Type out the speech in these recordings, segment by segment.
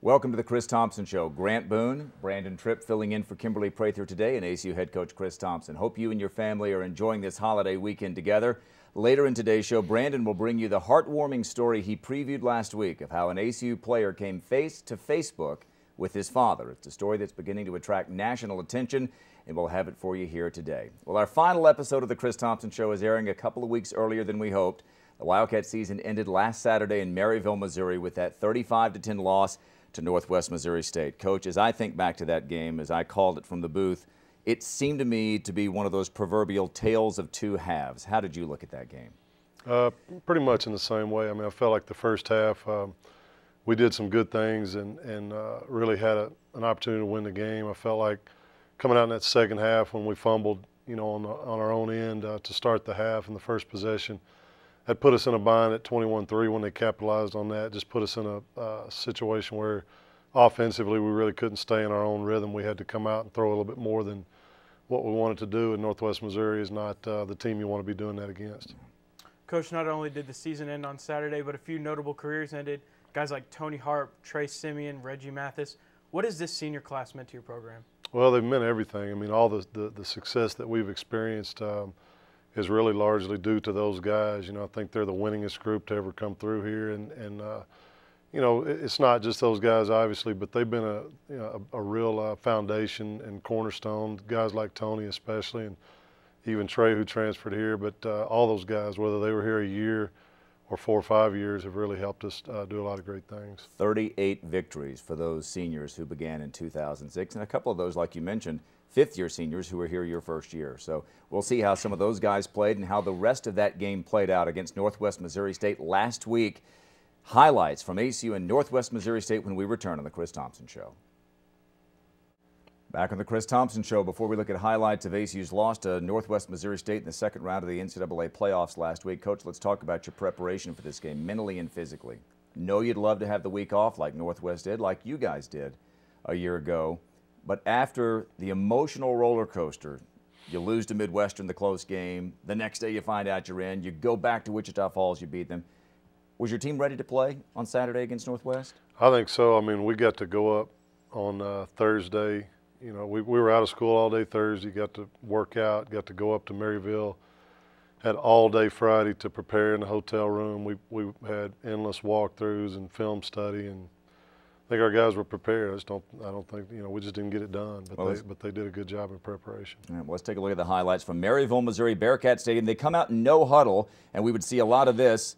Welcome to the Chris Thomsen Show. Grant Boone, Brandon Tripp filling in for Kimberly Prather today, and ASU head coach Chris Thomsen. Hope you and your family are enjoying this holiday weekend together. Later in today's show, Brandon will bring you the heartwarming story he previewed last week of how an ASU player came face to Facebook with his father. It's a story that's beginning to attract national attention, and we'll have it for you here today. Well, our final episode of the Chris Thomsen Show is airing a couple of weeks earlier than we hoped. The Wildcat season ended last Saturday in Maryville, Missouri with that 35-10 loss to Northwest Missouri State. Coach, as I think back to that game, as I called it from the booth, it seemed to me to be one of those proverbial tales of two halves. How did you look at that game? Pretty much in the same way. I mean, I felt like the first half we did some good things and really had an opportunity to win the game. I felt like coming out in that second half when we fumbled, you know, on our own end to start the half in the first possession, had put us in a bind at 21-3 when they capitalized on that. Just put us in a situation where offensively we really couldn't stay in our own rhythm. We had to come out and throw a little bit more than what we wanted to do, and Northwest Missouri is not the team you want to be doing that against. Coach, not only did the season end on Saturday, but a few notable careers ended. Guys like Tony Harp, Trey Simeon, Reggie Mathis. What has this senior class meant to your program? Well, they've meant everything. I mean, all the success that we've experienced is really largely due to those guys. You know, I think they're the winningest group to ever come through here, and you know, it's not just those guys, obviously, but they've been a real foundation and cornerstone. Guys like Tony, especially, and even Trey, who transferred here. But all those guys, whether they were here a year or 4 or 5 years, have really helped us do a lot of great things. 38 victories for those seniors who began in 2006, and a couple of those, like you mentioned, fifth-year seniors who were here your first year. So we'll see how some of those guys played and how the rest of that game played out against Northwest Missouri State last week. Highlights from ASU and Northwest Missouri State when we return on the Chris Thomsen Show. Back on the Chris Thomsen Show, before we look at highlights of ASU's loss to Northwest Missouri State in the second round of the NCAA playoffs last week. Coach, let's talk about your preparation for this game, mentally and physically. Know you'd love to have the week off like Northwest did, like you guys did a year ago. But after the emotional roller coaster, you lose to Midwestern the close game, the next day you find out you're in, you go back to Wichita Falls, you beat them. Was your team ready to play on Saturday against Northwest? I think so. I mean, we got to go up on Thursday. You know, we were out of school all day Thursday, got to work out, got to go up to Maryville, had all day Friday to prepare in the hotel room. We had endless walkthroughs and film study, and I think our guys were prepared. I don't think, you know, we just didn't get it done, but they did a good job in preparation. All right, well, let's take a look at the highlights from Maryville, Missouri, Bearcat Stadium. They come out in no huddle, and we would see a lot of this.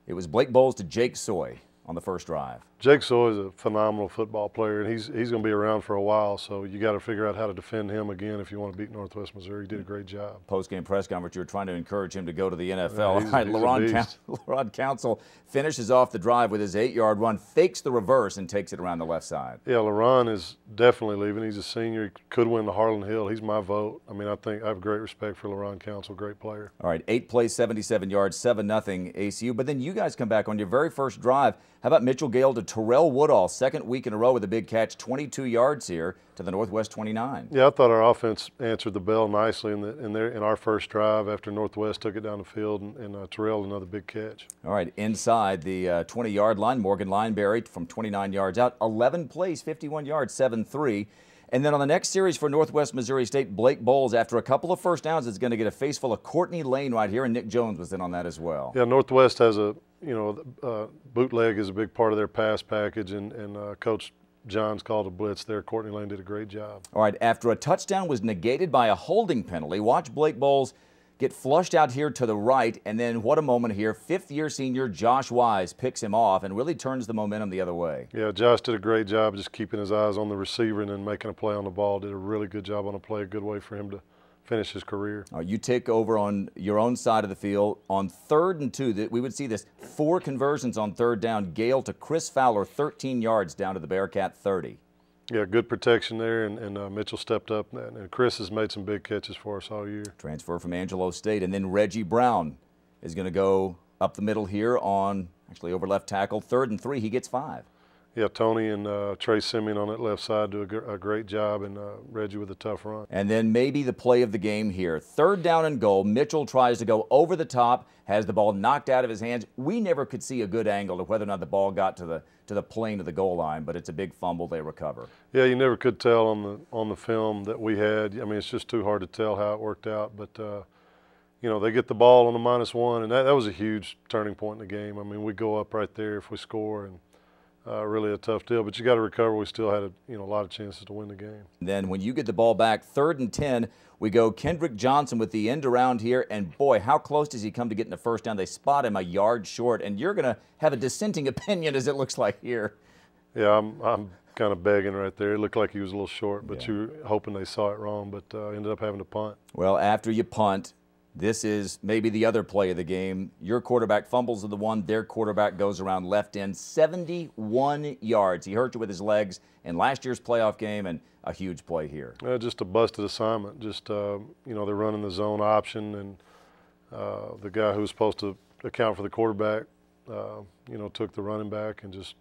It was Blake Bowles to Jake Soy on the first drive. Jake Soy is a phenomenal football player, and he's going to be around for a while, so you got to figure out how to defend him again if you want to beat Northwest Missouri. He did a great job. Post-game press conference, you were trying to encourage him to go to the NFL. Yeah, All right, LaRon Council finishes off the drive with his 8-yard run, fakes the reverse, and takes it around the left side. Yeah, LaRon is definitely leaving. He's a senior. He could win the Harlan Hill. He's my vote. I mean, I have great respect for LaRon Council, great player. All right, 8 plays, 77 yards, 7-0 ASU. But then you guys come back on your very first drive. How about Mitchell Gale to Terrell Woodall, second week in a row with a big catch, 22 yards here to the Northwest 29. Yeah, I thought our offense answered the bell nicely in our first drive after Northwest took it down the field, and Terrell another big catch. All right, inside the 20-yard line, Morgan Lineberry from 29 yards out, 11 plays, 51 yards, 7-3. And then on the next series for Northwest Missouri State, Blake Bowles, after a couple of first downs, is going to get a face full of Courtney Lane right here, and Nick Jones was in on that as well. Yeah, Northwest has bootleg is a big part of their pass package, and Coach Johns called a blitz there. Courtney Lane did a great job. All right, after a touchdown was negated by a holding penalty, watch Blake Bowles get flushed out here to the right, and then what a moment here. Fifth-year senior Josh Wise picks him off and really turns the momentum the other way. Yeah, Josh did a great job just keeping his eyes on the receiver and then making a play on the ball. Did a really good job on a play, a good way for him to finish his career. You take over on your own side of the field. On 3rd and 2, we would see this 4 conversions on 3rd down. Gale to Chris Fowler, 13 yards down to the Bearcat 30. Yeah, good protection there, and Mitchell stepped up, and Chris has made some big catches for us all year. Transfer from Angelo State, and then Reggie Brown is going to go up the middle here on, actually over left tackle, 3rd and 3, he gets 5. Yeah, Tony and Trey Simeon on that left side do a great job, and Reggie with a tough run. And then maybe the play of the game here. 3rd down and goal. Mitchell tries to go over the top, has the ball knocked out of his hands. We never could see a good angle to whether or not the ball got to the plane of the goal line, but it's a big fumble. They recover. Yeah, you never could tell on the film that we had. I mean, it's just too hard to tell how it worked out. But you know, they get the ball on the -1, and that was a huge turning point in the game. I mean, we go up right there if we score, and really a tough deal. But you got to recover. We still had a lot of chances to win the game. Then when you get the ball back, 3rd and 10, we go Kendrick Johnson with the end around here, and boy, how close does he come to getting the first down? They spot him a yard short, and you're going to have a dissenting opinion as it looks like here. Yeah, I'm kind of begging right there. It looked like he was a little short, but you were hoping they saw it wrong, but ended up having to punt. Well, after you punt, this is maybe the other play of the game. Your quarterback fumbles of the one. Their quarterback goes around left end, 71 yards. He hurt you with his legs in last year's playoff game, and a huge play here. Just a busted assignment. Just, you know, they're running the zone option, and the guy who was supposed to account for the quarterback, you know, took the running back, and just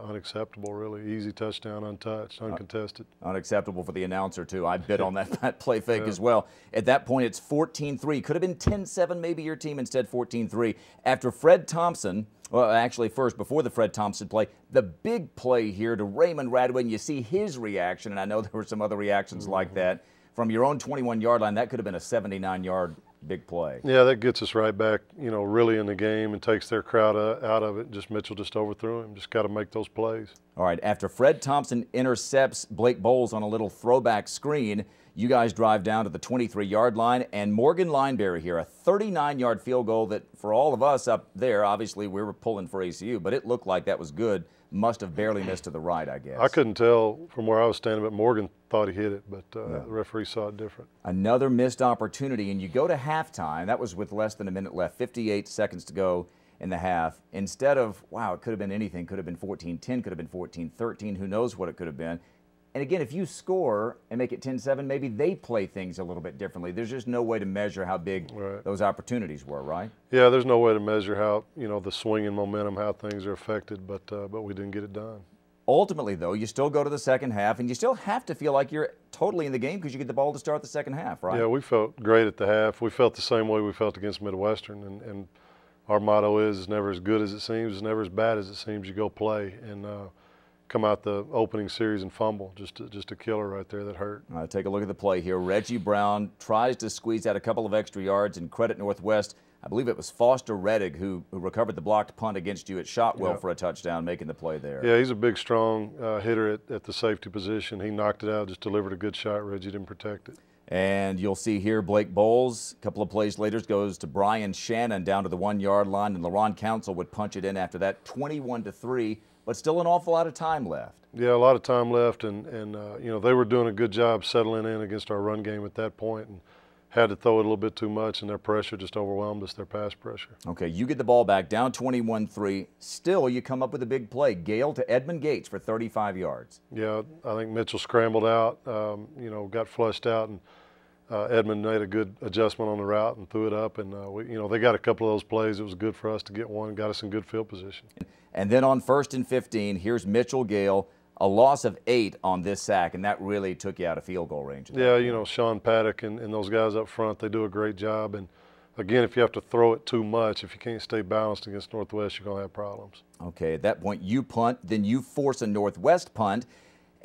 unacceptable, really. Easy touchdown, untouched, uncontested. Unacceptable for the announcer, too. I bid on that play fake as well. At that point, it's 14-3. Could have been 10-7, maybe your team, instead 14-3. After Fred Thomsen, well, actually first, before the Fred Thomsen play, the big play here to Raymond Radway, and you see his reaction, and I know there were some other reactions like that. From your own 21-yard line, that could have been a 79-yard big play. Yeah, that gets us right back, you know, really in the game and takes their crowd out of it. Just Mitchell just overthrew him. Just got to make those plays. All right, after Fred Thomsen intercepts Blake Bowles on a little throwback screen, you guys drive down to the 23-yard line, and Morgan Lineberry here, a 39-yard field goal that for all of us up there, obviously we were pulling for ACU, but it looked like that was good. Must have barely missed to the right, I guess. I couldn't tell from where I was standing, but Morgan thought he hit it, but the referee saw it different. Another missed opportunity, and you go to halftime. That was with less than a minute left, 58 seconds to go in the half. Instead of, wow, it could have been anything. Could have been 14-10, could have been 14-13. Who knows what it could have been. And again, if you score and make it 10-7, maybe they play things a little bit differently. There's just no way to measure how big those opportunities were, right? Yeah, there's no way to measure how, you know, the swing in momentum, how things are affected, but we didn't get it done. Ultimately, though, you still go to the second half, and you still have to feel like you're totally in the game because you get the ball to start the second half, right? Yeah, we felt great at the half. We felt the same way we felt against Midwestern, and our motto is, it's never as good as it seems, it's never as bad as it seems. You go play, and come out the opening series and fumble. Just a killer right there that hurt. Take a look at the play here. Reggie Brown tries to squeeze out a couple of extra yards and credit Northwest. I believe it was Foster Reddick who recovered the blocked punt against you at Shotwell for a touchdown, making the play there. Yeah, he's a big, strong hitter at the safety position. He knocked it out, just delivered a good shot. Reggie didn't protect it. And you'll see here Blake Bowles, a couple of plays later, goes to Brian Shannon down to the 1-yard line, and LaRon Council would punch it in after that, 21-3. But still an awful lot of time left. Yeah, a lot of time left, and you know, they were doing a good job settling in against our run game at that point, and had to throw it a little bit too much, and their pressure just overwhelmed us, their pass pressure. Okay, you get the ball back, down 21-3. Still, you come up with a big play. Gale to Edmund Gates for 35 yards. Yeah, I think Mitchell scrambled out, you know, got flushed out, and Edmund made a good adjustment on the route and threw it up, and you know, they got a couple of those plays. It was good for us to get one, got us in good field position. And then on 1st and 15, here's Mitchell Gale, a loss of 8 on this sack, and that really took you out of field goal range. Yeah, you know, Sean Paddock and those guys up front, they do a great job. And again, if you have to throw it too much, if you can't stay balanced against Northwest, you're going to have problems. Okay, at that point you punt, then you force a Northwest punt.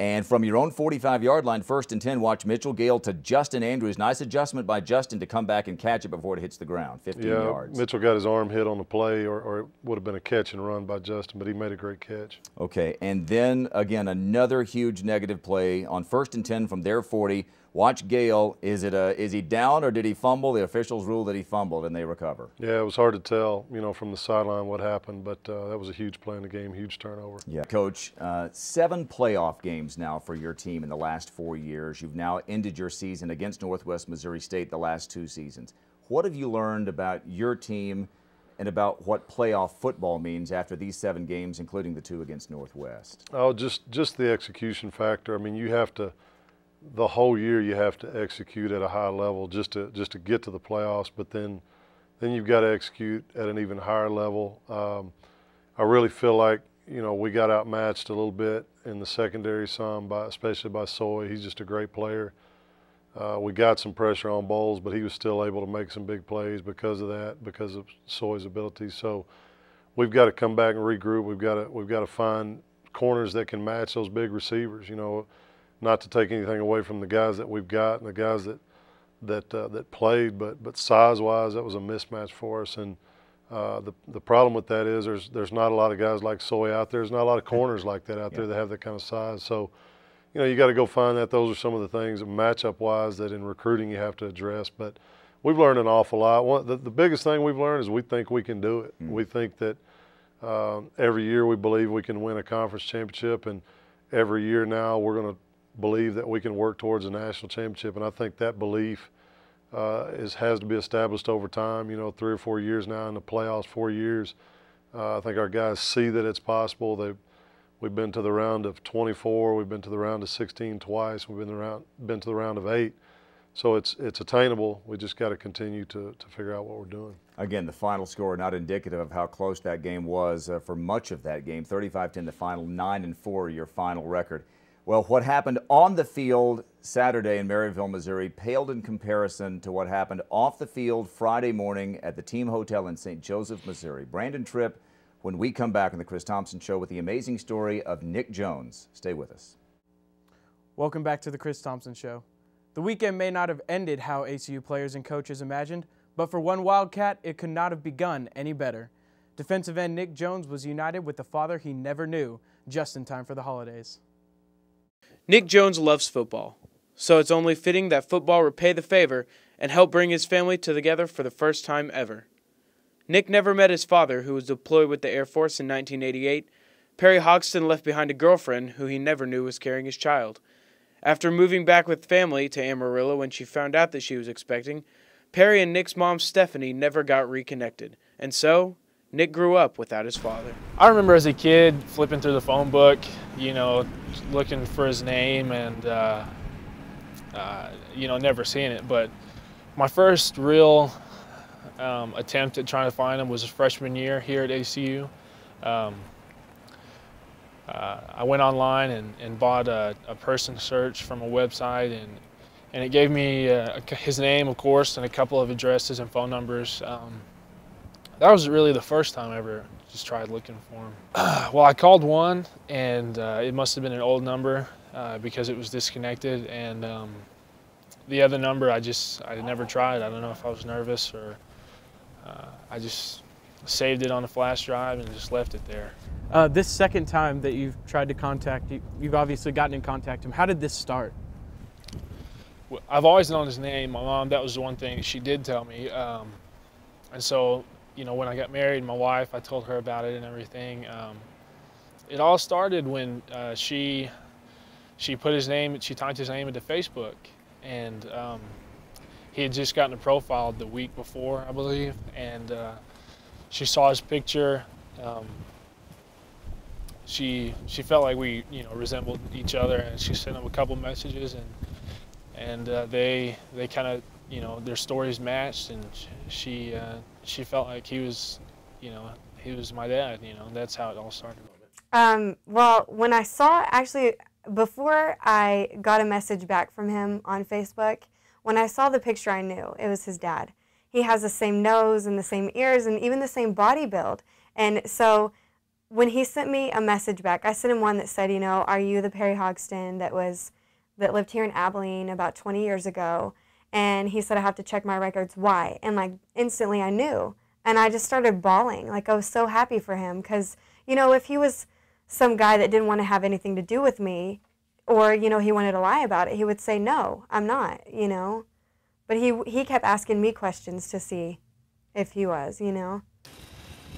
And from your own 45-yard line, 1st and 10, watch Mitchell Gale to Justin Andrews. Nice adjustment by Justin to come back and catch it before it hits the ground, 15 yards. Mitchell got his arm hit on the play, or it would have been a catch and run by Justin, but he made a great catch. Okay, and then, again, another huge negative play on 1st and 10 from their 40. Watch Gale. Is he down or did he fumble? The officials rule that he fumbled, and they recover. Yeah, it was hard to tell, you know, from the sideline what happened, but that was a huge play in the game, huge turnover. Yeah, Coach, 7 playoff games now for your team in the last 4 years. You've now ended your season against Northwest Missouri State the last 2 seasons. What have you learned about your team and about what playoff football means after these 7 games, including the 2 against Northwest? Oh, just the execution factor. I mean, you have to. The whole year you have to execute at a high level just to get to the playoffs, but then you've got to execute at an even higher level. I really feel like, you know, we got outmatched a little bit in the secondary some, especially by Soy. He's just a great player. We got some pressure on Bowles, but he was still able to make some big plays because of that, because of Soy's ability. So we've got to come back and regroup. We've got to find corners that can match those big receivers. You know, not to take anything away from the guys that we've got and the guys that played, but size-wise, that was a mismatch for us. And the problem with that is there's not a lot of guys like Soy out there. There's not a lot of corners like that out there that have that kind of size. So, you know, you got to go find that. Those are some of the things matchup-wise that in recruiting you have to address. But we've learned an awful lot. The biggest thing we've learned is we think we can do it. We think that every year we believe we can win a conference championship, and every year now we're going to believe that we can work towards a national championship. And I think that belief has to be established over time. You know, 3 or 4 years now in the playoffs, 4 years. I think our guys see that it's possible. We've been to the round of 24. We've been to the round of 16 twice. We've been to the round of 8. So it's attainable. We just got to continue to figure out what we're doing. Again, the final score not indicative of how close that game was for much of that game. 35-10 the final, 9-4 your final record. Well, what happened on the field Saturday in Maryville, Missouri paled in comparison to what happened off the field Friday morning at the team hotel in St. Joseph, Missouri. Brandon Tripp, when we come back on the Chris Thomsen Show with the amazing story of Nick Jones. Stay with us. Welcome back to the Chris Thomsen Show. The weekend may not have ended how ACU players and coaches imagined, but for one Wildcat, it could not have begun any better. Defensive end Nick Jones was united with the father he never knew, just in time for the holidays. Nick Jones loves football, so it's only fitting that football repay the favor and help bring his family together for the first time ever. Nick never met his father, who was deployed with the Air Force in 1988. Perry Hoxton left behind a girlfriend who he never knew was carrying his child. After moving back with family to Amarillo when she found out that she was expecting, Perry and Nick's mom, Stephanie, never got reconnected, and so Nick grew up without his father. I remember as a kid flipping through the phone book, you know, looking for his name and, you know, never seeing it. But my first real attempt at trying to find him was his freshman year here at ACU. I went online and bought a person search from a website, and it gave me his name, of course, and a couple of addresses and phone numbers. That was really the first time I ever just tried looking for him. Well, I called one, and it must have been an old number because it was disconnected, and the other number I never tried. I don't know if I was nervous or I just saved it on a flash drive and just left it there. This second time that you've tried to contact, you've obviously gotten in contact him. How did this start? Well, I've always known his name. My mom, that was the one thing she did tell me. And so, you know, when I got married, my wife, I told her about it and everything. It all started when she put his name, she typed his name into Facebook, and he had just gotten a profile the week before, I believe, and she saw his picture. She felt like we, you know, resembled each other, and she sent him a couple messages, and they kind of, you know, their stories matched, and she felt like he was, you know, he was my dad, you know. That's how it all started. Well, when I saw, actually, before I got a message back from him on Facebook, when I saw the picture, I knew it was his dad. He has the same nose and the same ears and even the same body build. And so when he sent me a message back, I sent him one that said, you know, are you the Perry Hoxton that lived here in Abilene about 20 years ago? And he said, I have to check my records. Why? And like instantly I knew. And I just started bawling. Like I was so happy for him because, you know, if he was some guy that didn't want to have anything to do with me, or, you know, he wanted to lie about it, he would say, no, I'm not, you know. But he kept asking me questions to see if he was, you know.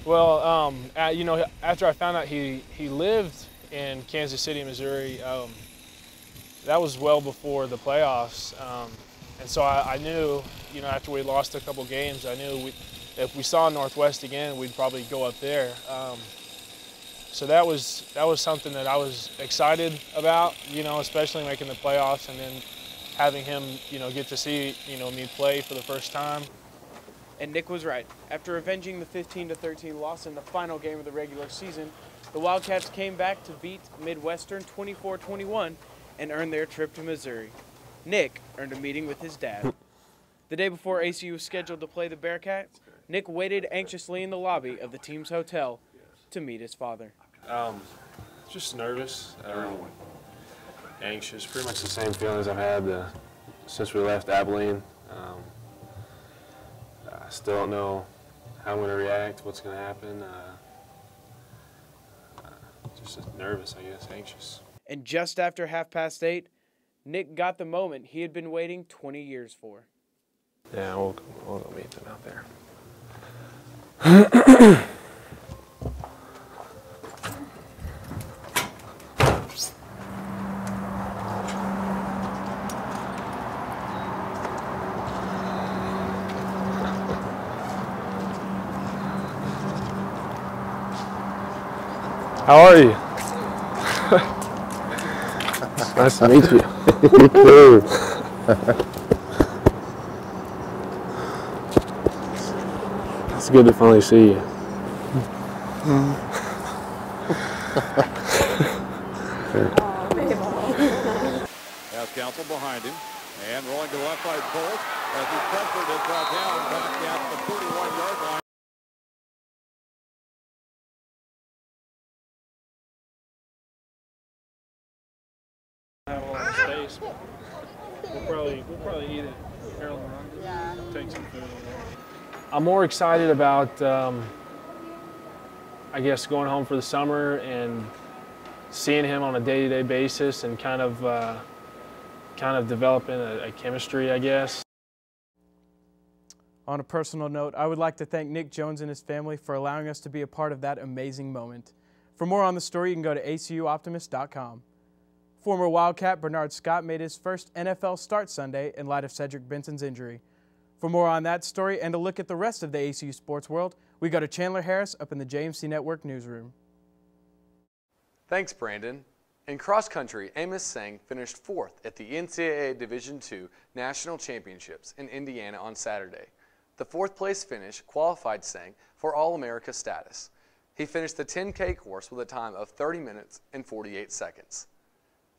Well, you know, after I found out he lived in Kansas City, Missouri, that was well before the playoffs. And so I knew, you know, after we lost a couple games, I knew if we saw Northwest again, we'd probably go up there. So that was something that I was excited about, you know, especially making the playoffs and then having him, you know, get to see, you know, me play for the first time. And Nick was right. After avenging the 15-13 loss in the final game of the regular season, the Wildcats came back to beat Midwestern 24-21 and earned their trip to Missouri. Nick earned a meeting with his dad. The day before ACU was scheduled to play the Bearcats, Nick waited anxiously in the lobby of the team's hotel to meet his father. Just nervous, anxious, pretty much the same feelings I've had since we left Abilene. I still don't know how I'm going to react, what's going to happen. Just nervous, I guess, anxious. And just after 8:30, Nick got the moment he had been waiting 20 years for. Yeah, we'll go meet them out there. How are you? Nice to meet you. You too. It's good to finally see you. Has Council behind him and rolling to left side Bolt as he pressured it down back at the 41-yard line. Have a lot of space. We'll probably eat it. Carolyn, yeah. Take some food. I'm more excited about, I guess, going home for the summer and seeing him on a day-to-day basis and kind of developing a chemistry, I guess. On a personal note, I would like to thank Nick Jones and his family for allowing us to be a part of that amazing moment. For more on the story, you can go to acuoptimist.com. Former Wildcat Bernard Scott made his first NFL start Sunday in light of Cedric Benson's injury. For more on that story and a look at the rest of the ACU sports world, we go to Chandler Harris up in the JMC Network newsroom. Thanks, Brandon. In cross country, Amos Sang finished 4th at the NCAA Division II National Championships in Indiana on Saturday. The 4th place finish qualified Sang for All-America status. He finished the 10K course with a time of 30 minutes and 48 seconds.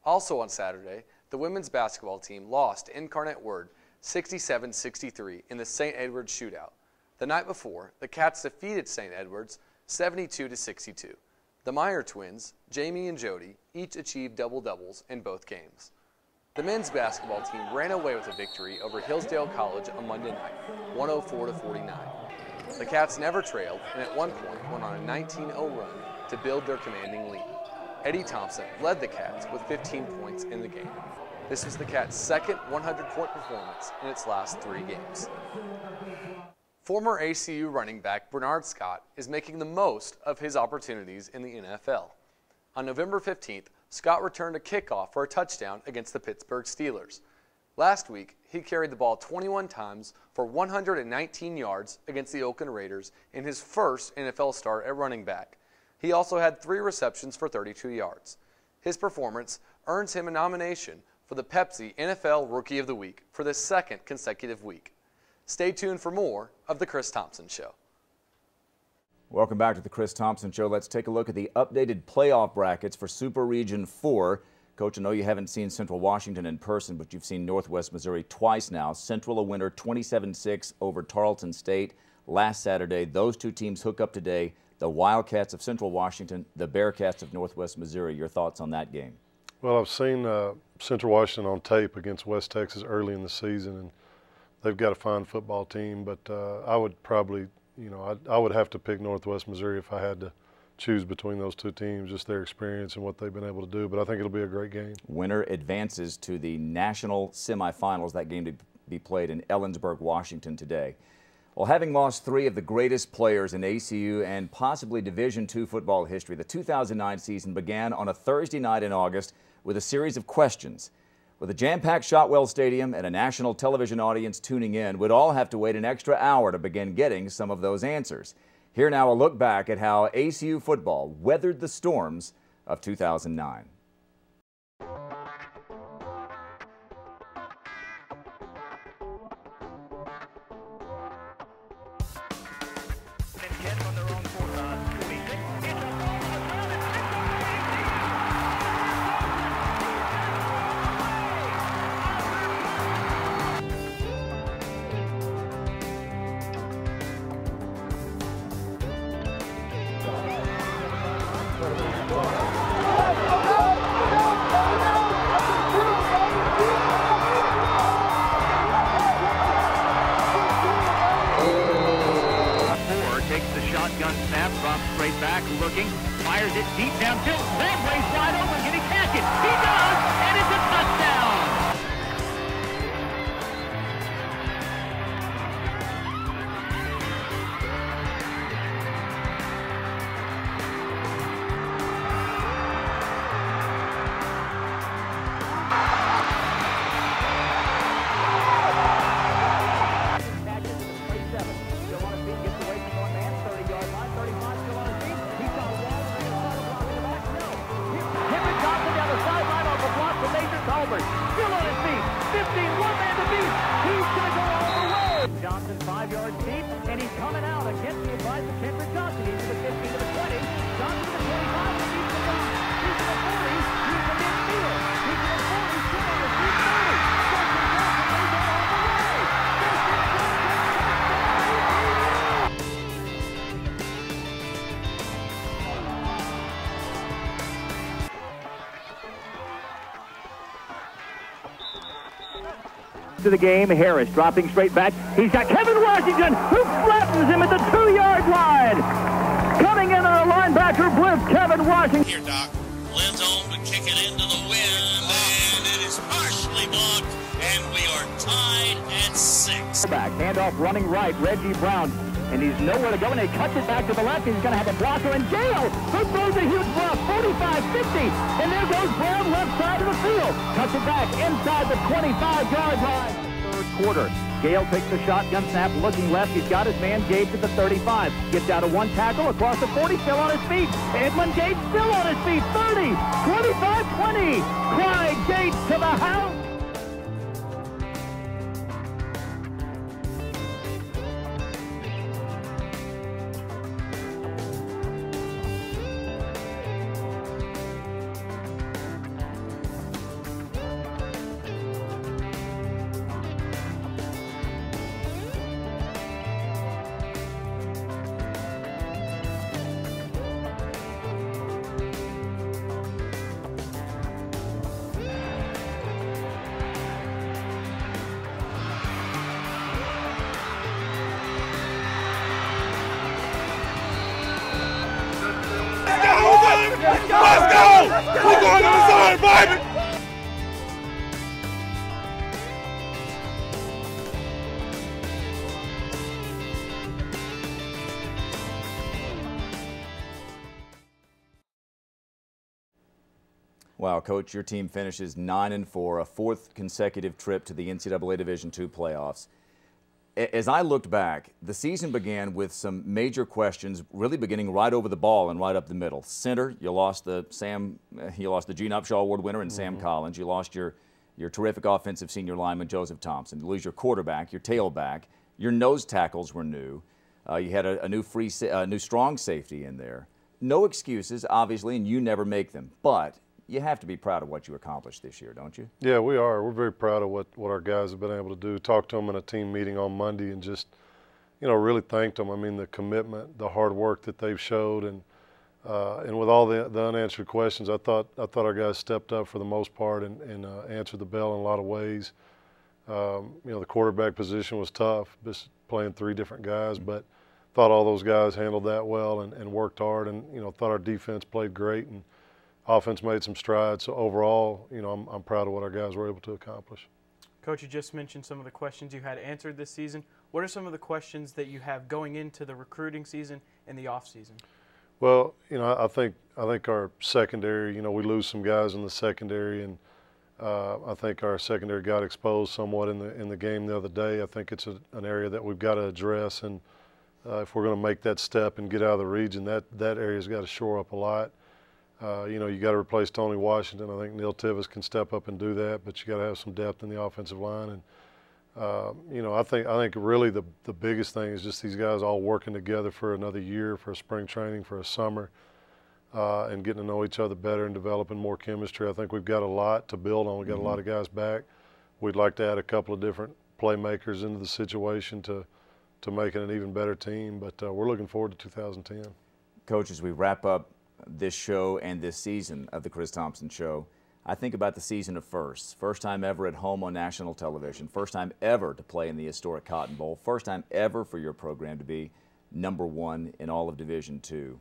Also on Saturday, the women's basketball team lost to Incarnate Word 67-63 in the St. Edwards shootout. The night before, the Cats defeated St. Edwards 72-62. The Meyer twins, Jamie and Jody, each achieved double-doubles in both games. The men's basketball team ran away with a victory over Hillsdale College on Monday night, 104-49. The Cats never trailed and at one point went on a 19-0 run to build their commanding lead. Eddie Thomsen led the Cats with 15 points in the game. This was the Cats' second 100-point performance in its last 3 games. Former ACU running back Bernard Scott is making the most of his opportunities in the NFL. On November 15th, Scott returned a kickoff for a touchdown against the Pittsburgh Steelers. Last week, he carried the ball 21 times for 119 yards against the Oakland Raiders in his first NFL start at running back. He also had 3 receptions for 32 yards. His performance earns him a nomination for the Pepsi NFL Rookie of the Week for the 2nd consecutive week. Stay tuned for more of The Chris Thomsen Show. Welcome back to The Chris Thomsen Show. Let's take a look at the updated playoff brackets for Super Region 4. Coach, I know you haven't seen Central Washington in person, but you've seen Northwest Missouri twice now. Central a winner 27-6 over Tarleton State last Saturday. Those two teams hook up today. The Wildcats of Central Washington, the Bearcats of Northwest Missouri. Your thoughts on that game? Well, I've seen Central Washington on tape against West Texas early in the season, and they've got a fine football team, but I would probably, I would have to pick Northwest Missouri if I had to choose between those two teams, just their experience and what they've been able to do, but I think it'll be a great game. Winner advances to the national semifinals, that game to be played in Ellensburg, Washington today. Well, having lost 3 of the greatest players in ACU and possibly Division II football history, the 2009 season began on a Thursday night in August with a series of questions. With a jam-packed Shotwell Stadium and a national television audience tuning in, we'd all have to wait an extra hour to begin getting some of those answers. Here now a look back at how ACU football weathered the storms of 2009. Takes the shotgun snap, drops straight back, looking, fires it deep downfield. Lambray's wide open. Can he catch it? He does, and it's a touchdown. Still on his feet. 15, one man to beat. He's going to go all the way. Johnson 5 yards deep, and he's coming out against the advice of Kendrick Johnson. He's to the 15 to the 20. Johnson to the 25, and he's to the 40. He's to the 40. He's to midfield. He's to the 40. Still on his feet. 30. Johnson goes all the way. To the game, Harris dropping straight back. He's got Kevin Washington, who flattens him at the 2-yard line. Coming in on a linebacker blitz, Kevin Washington. Here, Doc. Lives on to kick it into the wind, and it is partially blocked, and we are tied at 6. Back, handoff running right, Reggie Brown. And he's nowhere to go, and he cuts it back to the left. He's going to have a blocker in Gale, who throws a huge block, 45, 50. And there goes Brown left side of the field. Cuts it back inside the 25-yard line. Third quarter. Gale takes the shotgun snap, looking left. He's got his man Gates at the 35. Gets out of one tackle across the 40, still on his feet. Edmund Gates still on his feet. 30, 25, 20. Clyde Gates to the house. Let's go! We're going to the zone, baby! Wow, Coach, your team finishes 9-4, a fourth consecutive trip to the NCAA Division II playoffs. As I looked back, the season began with some major questions, really beginning right over the ball and right up the middle. Center, you lost the Gene Upshaw Award winner in Sam Collins. You lost your terrific offensive senior lineman Joseph Thomsen. You lose your quarterback, your tailback. Your nose tackles were new. You had a new strong safety in there. No excuses, obviously, and you never make them. But you have to be proud of what you accomplished this year, don't you? Yeah, we are. We're very proud of what our guys have been able to do. Talked to them in a team meeting on Monday and just, really thanked them. I mean, the commitment, the hard work that they've showed, and with all the unanswered questions, I thought our guys stepped up for the most part and answered the bell in a lot of ways. The quarterback position was tough, just playing 3 different guys, but thought all those guys handled that well and worked hard, and thought our defense played great, and offense made some strides. So overall, I'm proud of what our guys were able to accomplish. Coach, you just mentioned some of the questions you had answered this season. What are some of the questions that you have going into the recruiting season and the off season? Well, I think our secondary, we lose some guys in the secondary, and I think our secondary got exposed somewhat in the game the other day. I think it's an area that we've got to address, and if we're going to make that step and get out of the region, that area's got to shore up a lot. You got to replace Tony Washington. I think Neil Tivis can step up and do that, but you got to have some depth in the offensive line. And I think really the biggest thing is just these guys all working together for another year, for a spring training, for a summer, and getting to know each other better and developing more chemistry. I think we've got a lot to build on. We've got a lot of guys back. We'd like to add a couple of different playmakers into the situation to make it an even better team. But we're looking forward to 2010. Coach, as we wrap up this show and this season of the Chris Thomsen Show, I think about the season of firsts. First time ever at home on national television. First time ever to play in the historic Cotton Bowl. First time ever for your program to be #1 in all of Division II.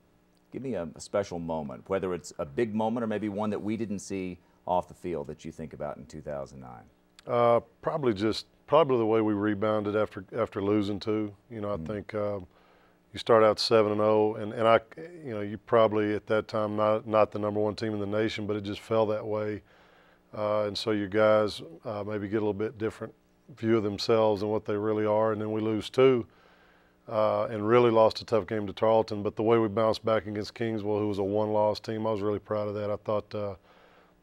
Give me a special moment, whether it's a big moment or maybe one that we didn't see off the field that you think about in 2009. Probably the way we rebounded after losing two. I think you start out 7-0, and you probably at that time not the #1 team in the nation, but it just fell that way, and so your guys maybe get a little bit different view of themselves and what they really are, and then we lose two, and really lost a tough game to Tarleton. But the way we bounced back against Kingsville, who was a one-loss team, I was really proud of that. I thought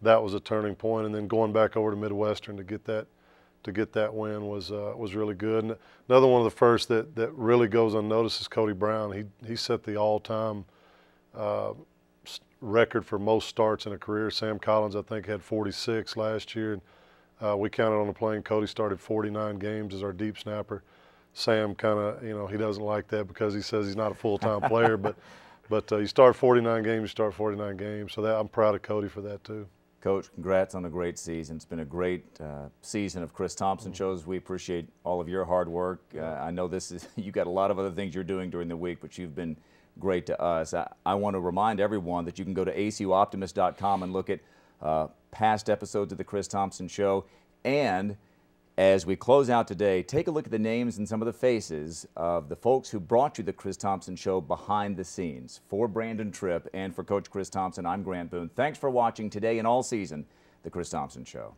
that was a turning point, and then going back over to Midwestern to get that win was really good. And another one of the first that really goes unnoticed is Cody Brown. He set the all-time record for most starts in a career. Sam Collins, I think, had 46 last year. We counted on the plane. Cody started 49 games as our deep snapper. Sam kind of, he doesn't like that because he says he's not a full-time player, but you start 49 games, you start 49 games. So I'm proud of Cody for that too. Coach, congrats on a great season. It's been a great season of Chris Thomsen shows. We appreciate all of your hard work. I know you got a lot of other things you're doing during the week, but you've been great to us. I want to remind everyone that you can go to acuoptimist.com and look at past episodes of the Chris Thomsen Show. And as we close out today, take a look at the names and some of the faces of the folks who brought you the Chris Thomsen Show behind the scenes. For Brandon Tripp and for Coach Chris Thomsen, I'm Grant Boone. Thanks for watching today and all season, the Chris Thomsen Show.